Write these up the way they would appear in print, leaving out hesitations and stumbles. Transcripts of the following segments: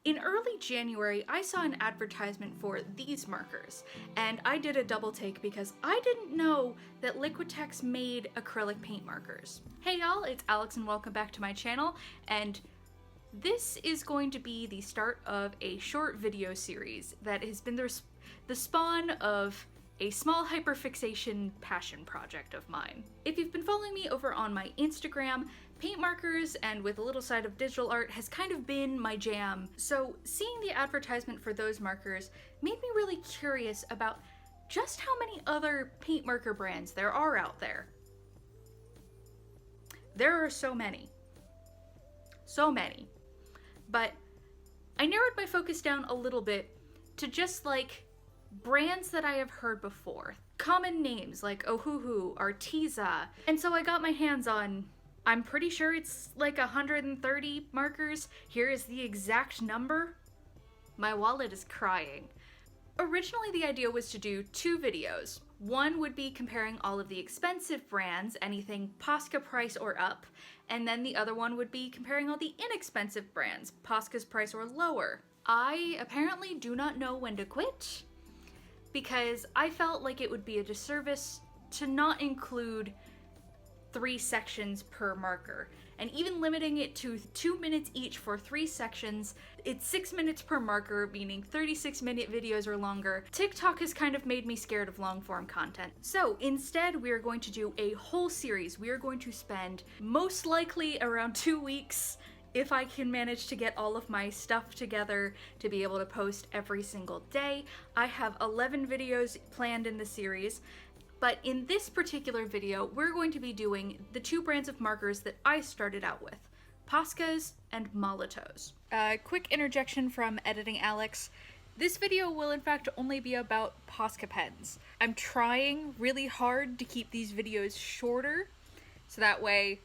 In early January, I saw an advertisement for these markers, and I did a double take because I didn't know that Liquitex made acrylic paint markers. Hey y'all, it's Alex and welcome back to my channel, and this is going to be the start of a short video series that has been the spawn of a small hyperfixation passion project of mine. If you've been following me over on my Instagram, paint markers and with a little side of digital art has kind of been my jam, so seeing the advertisement for those markers made me really curious about just how many other paint marker brands there are out there. There are so many. So many. But I narrowed my focus down a little bit to just like brands that I have heard before. Common names like Ohuhu, Arteza, and so I got my hands on, I'm pretty sure it's like 130 markers. Here is the exact number. My wallet is crying. Originally the idea was to do two videos. One would be comparing all of the expensive brands, anything POSCA price or up, and then the other one would be comparing all the inexpensive brands, POSCA's price or lower. I apparently do not know when to quit, because I felt like it would be a disservice to not include 3 sections per marker. And even limiting it to 2 minutes each for 3 sections, it's 6 minutes per marker, meaning 36-minute videos or longer. TikTok has kind of made me scared of long-form content. So instead, we are going to do a whole series. We are going to spend most likely around 2 weeks, if I can manage to get all of my stuff together to be able to post every single day. I have 11 videos planned in the series, but in this particular video, we're going to be doing the 2 brands of markers that I started out with, POSCA's and Molotov's. Quick interjection from Editing Alex. This video will in fact only be about POSCA pens. I'm trying really hard to keep these videos shorter, so that way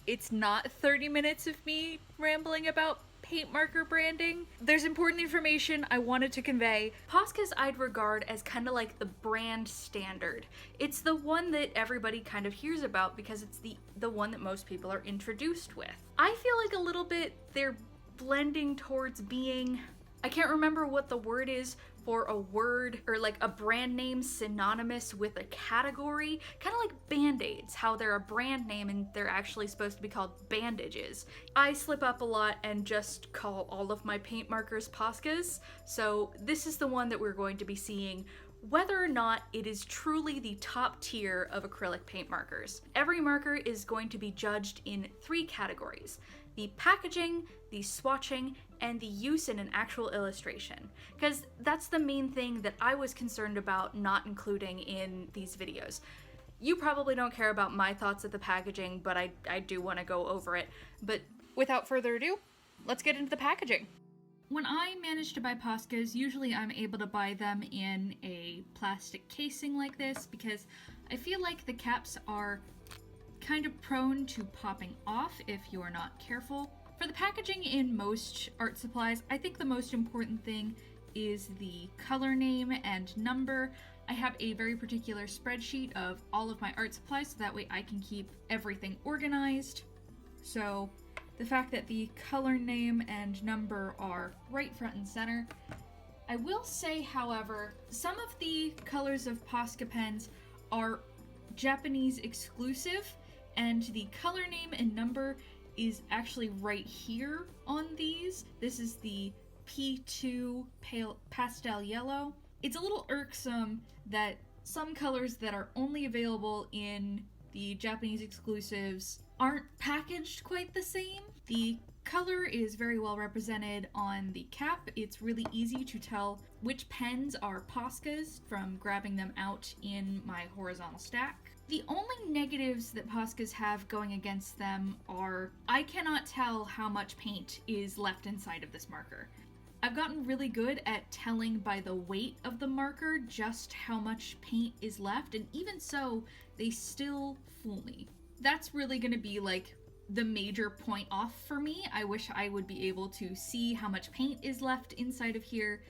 it's not 30 minutes of me rambling about paint marker branding. There's important information I wanted to convey. POSCA's I'd regard as kind of like the brand standard. It's the one that everybody kind of hears about because it's the one that most people are introduced with. I feel like a little bit they're blending towards being, I can't remember what the word is for a word or like a brand name synonymous with a category, kind of like Band-Aids, how they're a brand name and they're actually supposed to be called bandages. I slip up a lot and just call all of my paint markers POSCA's, so this is the one that we're going to be seeing whether or not it is truly the top tier of acrylic paint markers. Every marker is going to be judged in 3 categories: the packaging, the swatching, and the use in an actual illustration. Because that's the main thing that I was concerned about not including in these videos. You probably don't care about my thoughts of the packaging, but I do want to go over it. But without further ado, let's get into the packaging. When I manage to buy POSCA's, usually I'm able to buy them in a plastic casing like this because I feel like the caps are kind of prone to popping off if you are not careful. For the packaging in most art supplies, I think the most important thing is the color name and number. I have a very particular spreadsheet of all of my art supplies so that way I can keep everything organized. So the fact that the color name and number are right front and center. I will say, however, some of the colors of POSCA pens are Japanese exclusive, and the color name and number is actually right here on these. This is the P2 Pale Pastel Yellow. It's a little irksome that some colors that are only available in the Japanese exclusives aren't packaged quite the same. The color is very well represented on the cap. It's really easy to tell which pens are POSCA's from grabbing them out in my horizontal stack. The only negatives that POSCA's have going against them are I cannot tell how much paint is left inside of this marker. I've gotten really good at telling by the weight of the marker just how much paint is left, and even so, they still fool me. That's really going to be like the major point off for me. I wish I would be able to see how much paint is left inside of here,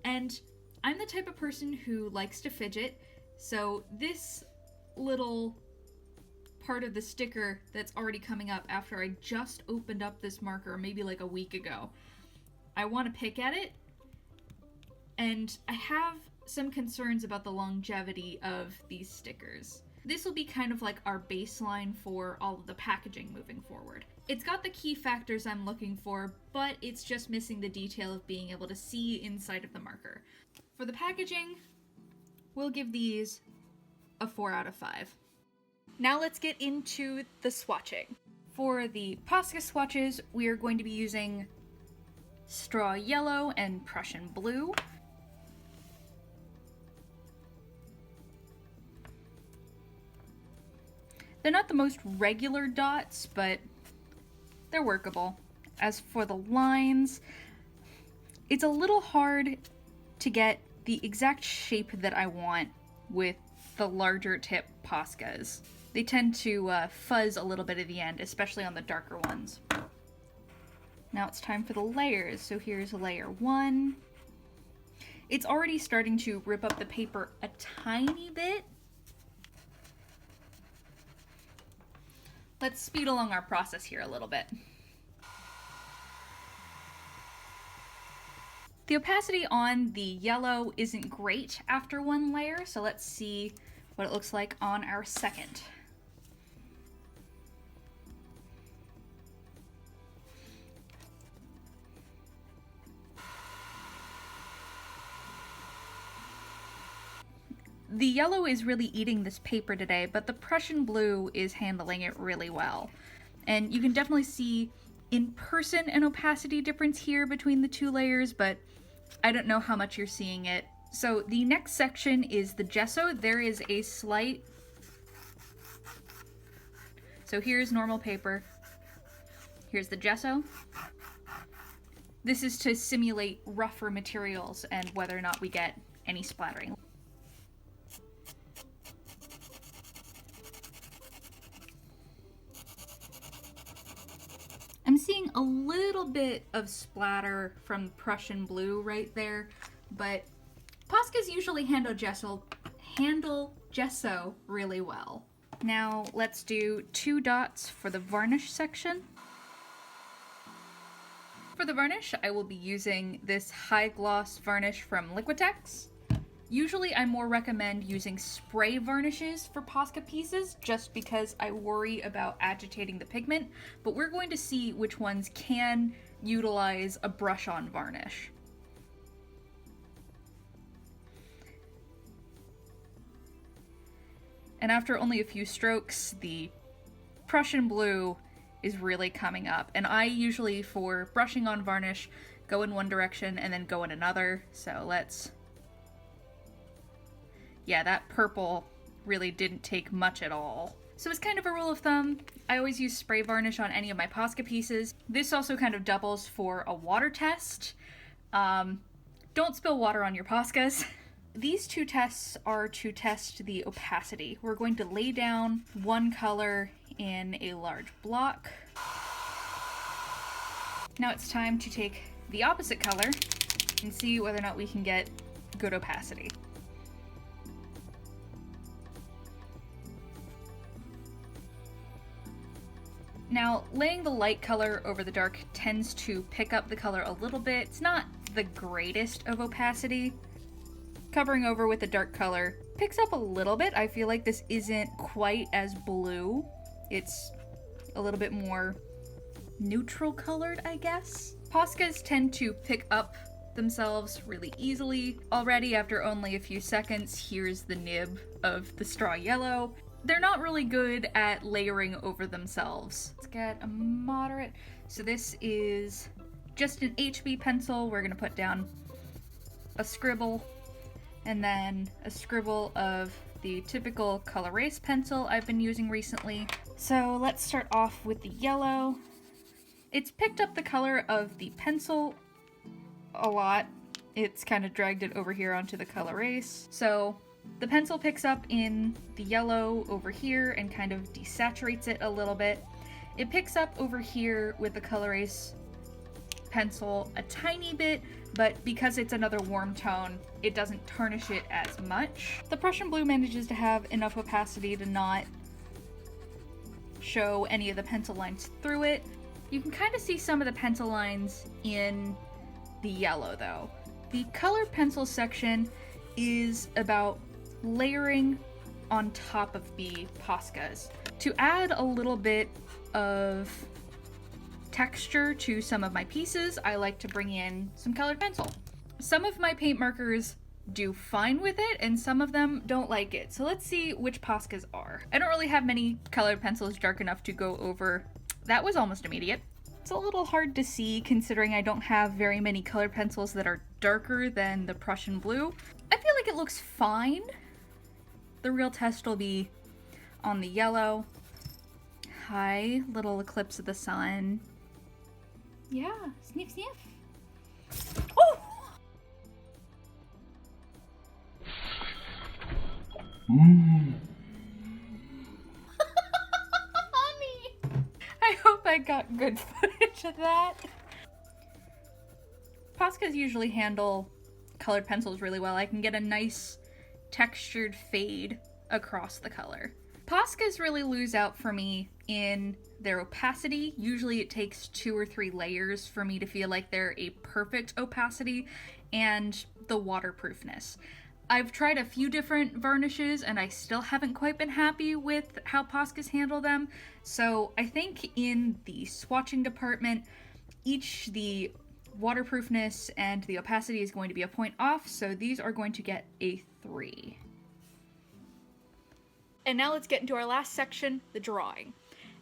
and I'm the type of person who likes to fidget, so this little part of the sticker that's already coming up after I just opened up this marker maybe like a week ago, I want to pick at it, and I have some concerns about the longevity of these stickers. This will be kind of like our baseline for all of the packaging moving forward. It's got the key factors I'm looking for, but it's just missing the detail of being able to see inside of the marker. For the packaging, we'll give these a 4 out of 5. Now let's get into the swatching. For the POSCA swatches, we are going to be using straw yellow and Prussian blue. They're not the most regular dots, but they're workable. As for the lines, it's a little hard to get the exact shape that I want with the larger tip POSCAs. They tend to fuzz a little bit at the end, especially on the darker ones. Now it's time for the layers. So here's layer 1. It's already starting to rip up the paper a tiny bit. Let's speed along our process here a little bit. The opacity on the yellow isn't great after one layer, so let's see what it looks like on our second. The yellow is really eating this paper today, but the Prussian blue is handling it really well. And you can definitely see in person an opacity difference here between the two layers, but I don't know how much you're seeing it. So the next section is the gesso. There is a slight... So here's normal paper. Here's the gesso. This is to simulate rougher materials and whether or not we get any splattering. I'm seeing a little bit of splatter from Prussian blue right there, but POSCAs usually handle gesso really well. Now let's do 2 dots for the varnish section. For the varnish, I will be using this high gloss varnish from Liquitex. Usually I more recommend using spray varnishes for POSCA pieces just because I worry about agitating the pigment, but we're going to see which ones can utilize a brush-on varnish. And after only a few strokes, the Prussian blue is really coming up. And I usually, for brushing on varnish, go in one direction and then go in another, so let's... Yeah, that purple really didn't take much at all. So as kind of a rule of thumb, I always use spray varnish on any of my POSCA pieces. This also kind of doubles for a water test. Don't spill water on your POSCAs. These 2 tests are to test the opacity. We're going to lay down one color in a large block. Now it's time to take the opposite color and see whether or not we can get good opacity. Now, laying the light color over the dark tends to pick up the color a little bit. It's not the greatest of opacity. Covering over with the dark color picks up a little bit. I feel like this isn't quite as blue. It's a little bit more neutral colored, I guess. POSCAs tend to pick up themselves really easily. Already after only a few seconds, here's the nib of the straw yellow. They're not really good at layering over themselves. Let's get a moderate. So this is just an HB pencil. We're gonna put down a scribble and then a scribble of the typical color erase pencil I've been using recently. So let's start off with the yellow. It's picked up the color of the pencil a lot. It's kind of dragged it over here onto the color erase. So the pencil picks up in the yellow over here and kind of desaturates it a little bit. It picks up over here with the color erase pencil a tiny bit, but because it's another warm tone, it doesn't tarnish it as much. The Prussian blue manages to have enough opacity to not show any of the pencil lines through it. You can kind of see some of the pencil lines in the yellow though. The colored pencil section is about layering on top of the POSCAs. To add a little bit of texture to some of my pieces, I like to bring in some colored pencil. Some of my paint markers do fine with it, and some of them don't like it. So let's see which POSCAs are. I don't really have many colored pencils dark enough to go over. That was almost immediate. It's a little hard to see considering I don't have very many colored pencils that are darker than the Prussian blue. I feel like it looks fine. The real test will be on the yellow. Hi, little eclipse of the sun. Yeah, sniff sniff. Oh! Honey! I hope I got good footage of that. POSCAs usually handle colored pencils really well. I can get a nice textured fade across the color. POSCAs really lose out for me in their opacity. Usually it takes 2 or 3 layers for me to feel like they're a perfect opacity, and the waterproofness. I've tried a few different varnishes and I still haven't quite been happy with how POSCAs handle them. So I think in the swatching department, the waterproofness and the opacity is going to be a point off, so these are going to get a 3. And now let's get into our last section, the drawing.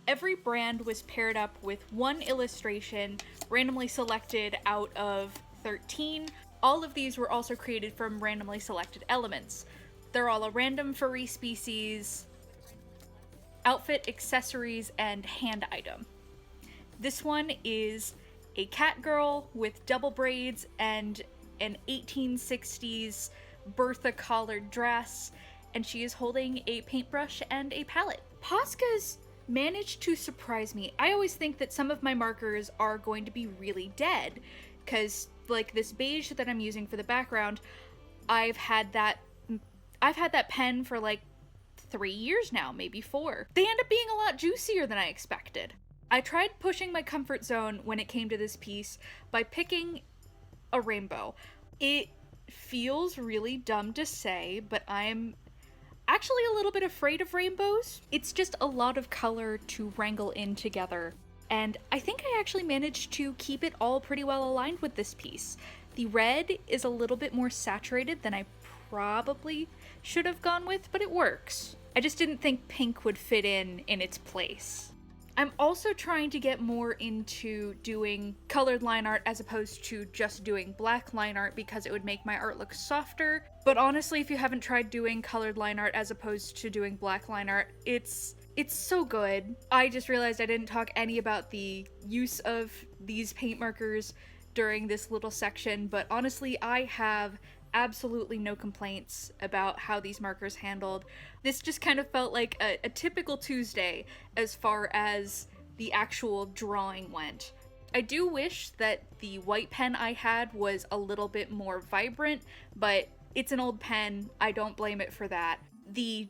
Every brand was paired up with one illustration randomly selected out of 13. All of these were also created from randomly selected elements. They're all a random furry species, outfit, accessories, and hand item. This one is a cat girl with double braids and an 1860s Bertha collared dress, and she is holding a paintbrush and a palette. POSCAs managed to surprise me. I always think that some of my markers are going to be really dead, because like this beige that I'm using for the background, I've had that pen for like 3 years now, maybe 4. They end up being a lot juicier than I expected. I tried pushing my comfort zone when it came to this piece by picking a rainbow. It feels really dumb to say, but I'm actually a little bit afraid of rainbows. It's just a lot of color to wrangle in together. And I think I actually managed to keep it all pretty well aligned with this piece. The red is a little bit more saturated than I probably should have gone with, but it works. I just didn't think pink would fit in its place. I'm also trying to get more into doing colored line art as opposed to just doing black line art because it would make my art look softer. But honestly, if you haven't tried doing colored line art as opposed to doing black line art, it's so good. I just realized I didn't talk any about the use of these paint markers during this little section, but honestly, I have absolutely no complaints about how these markers handled. This just kind of felt like a typical Tuesday as far as the actual drawing went. I do wish that the white pen I had was a little bit more vibrant, but it's an old pen. I don't blame it for that. The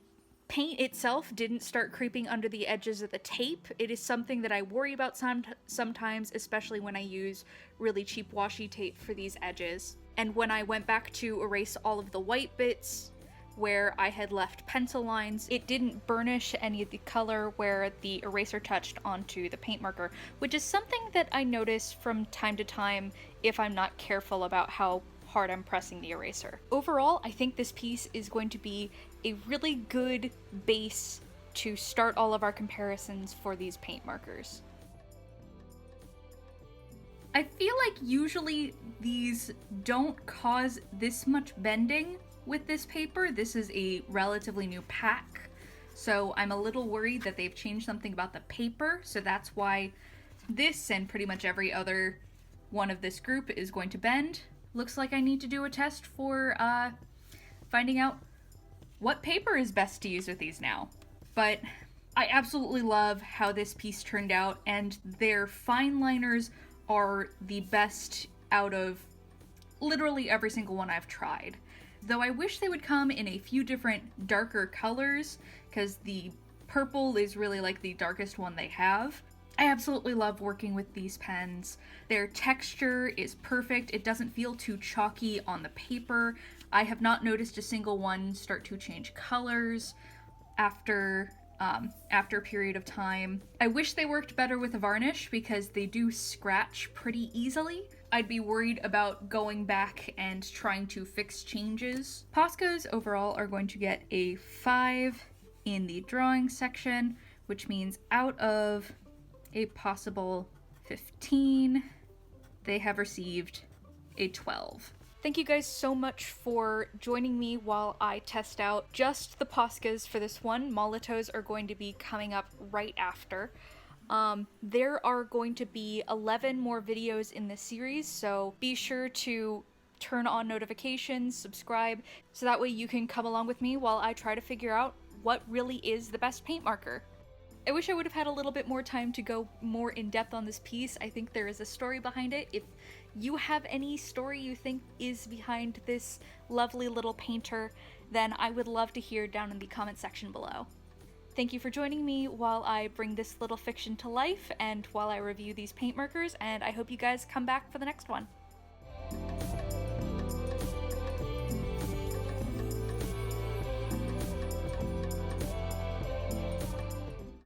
paint itself didn't start creeping under the edges of the tape. It is something that I worry about sometimes, especially when I use really cheap washi tape for these edges. And when I went back to erase all of the white bits where I had left pencil lines, it didn't burnish any of the color where the eraser touched onto the paint marker, which is something that I notice from time to time if I'm not careful about how hard I'm pressing the eraser. Overall, I think this piece is going to be a really good base to start all of our comparisons for these paint markers. I feel like usually these don't cause this much bending with this paper. This is a relatively new pack, so I'm a little worried that they've changed something about the paper, so that's why this and pretty much every other one of this group is going to bend. Looks like I need to do a test for finding out what paper is best to use with these now. But I absolutely love how this piece turned out, and their fine liners are the best out of literally every single one I've tried. Though I wish they would come in a few different darker colors, because the purple is really like the darkest one they have. I absolutely love working with these pens. Their texture is perfect. It doesn't feel too chalky on the paper. I have not noticed a single one start to change colors after a period of time. I wish they worked better with a varnish because they do scratch pretty easily. I'd be worried about going back and trying to fix changes. POSCAs overall are going to get a 5 in the drawing section, which means out of a possible 15, they have received a 12. Thank you guys so much for joining me while I test out just the POSCAs for this one. Molitos are going to be coming up right after. There are going to be 11 more videos in this series, so be sure to turn on notifications, subscribe, so that way you can come along with me while I try to figure out what really is the best paint marker. I wish I would have had a little bit more time to go more in depth on this piece. I think there is a story behind it. If you have any story you think is behind this lovely little painter, then I would love to hear down in the comment section below. Thank you for joining me while I bring this little fiction to life and while I review these paint markers, and I hope you guys come back for the next one.